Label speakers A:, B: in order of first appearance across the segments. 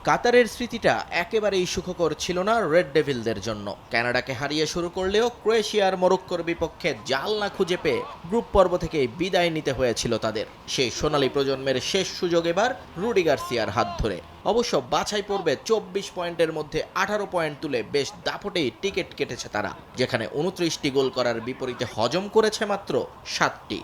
A: কাতারের স্মৃতিটা একেবারেই সুখকর ছিল না রেড ডেভিলদের জন্য। কানাডাকে হারিয়ে শুরু করলেও ক্রোয়েশিয়ার মরক্কোর বিপক্ষে জাল না খুঁজে পেয়ে গ্রুপ পর্ব থেকেই বিদায় নিতে হয়েছিল তাদের। সেই সোনালী প্রজন্মের শেষ সুযোগ এবার রুডি গার্সিয়ার হাত ধরে। অবশ্য বাছাই পর্বে 24 পয়েন্টের মধ্যে 18 পয়েন্ট তুলে বেশ দাপটেই টিকিট কেটেছে তারা, যেখানে 29টি গোল করার বিপরীতে হজম করেছে মাত্র 7টি।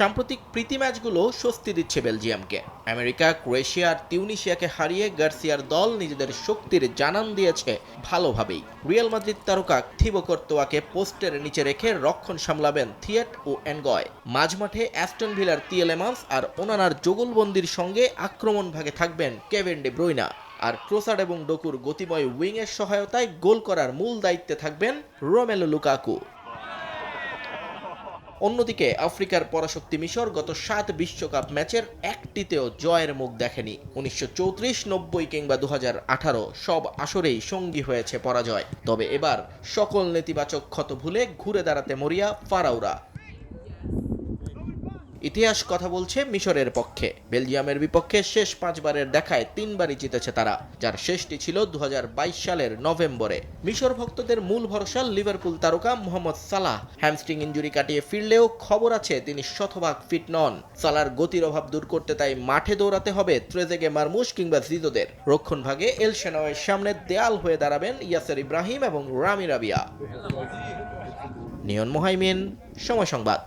A: সাম্প্রতিক প্রীতি ম্যাচগুলো স্বস্তি দিচ্ছে বেলজিয়ামকে। আমেরিকা, ক্রোয়েশিয়া আর তিউনিশিয়াকে হারিয়ে গার্সিয়ার দল নিজেদের শক্তির জানান দিয়েছে ভালোভাবেই। রিয়াল মাদ্রিদ তারকা থিবো কর্তোয়াকে পোস্টের নিচে রেখে রক্ষণ সামলাবেন থিয়েট ও এনগয়। মাঝমাঠে অ্যাস্টন ভিলার তিয়েলেমান্স আর ওনানার জোগলবন্দির সঙ্গে আক্রমণ ভাগে থাকবেন কেভিন ডি ব্রুইনা। আর ট্রোসার্ড এবং ডোকুর গতিময় উইংয়ের সহায়তায় গোল করার মূল দায়িত্বে থাকবেন রোমেলু লুকাকু। অন্যদিকে আফ্রিকার পরাশক্তি মিশর গত 7 বিশ্বকাপ ম্যাচের একটিতেও জয়ের মুখ দেখেনি। 1934, 90 কিংবা 2018 সব আসরেই সঙ্গী হয়েছে পরাজয়। তবে এবার সকল নেতিবাচক ক্ষত ভুলে ঘুরে দাঁড়াতে মরিয়া ফারাওরা। ইতিহাস কথা বলছে মিশরের পক্ষে। বেলজিয়ামের বিপক্ষে শেষ 5 বারের দেখায় 3 বারই জিতেছে তারা, যার শেষটি ছিল 2022 সালের নভেম্বরে। মিশর ভক্তদের মূল ভরসা লিভারপুল তারকা মোহাম্মদ সালাহ। হ্যামস্ট্রিং ইনজুরি কাটিয়ে ফিরলেও খবর আছে তিনি শতভাগ ফিট নন। সালাহর গতির অভাব দূর করতে তাই মাঠে দৌড়াতে হবে ত্রেজেগে, মারমুশ কিংবা জিজোদের। রক্ষণ ভাগে এল শেনাওয়ের সামনে দেয়াল হয়ে দাঁড়াবেন ইয়াসের ইব্রাহিম এবং রামি রাবিয়া। নিয়ন মোহাইমিন, সময় সংবাদ।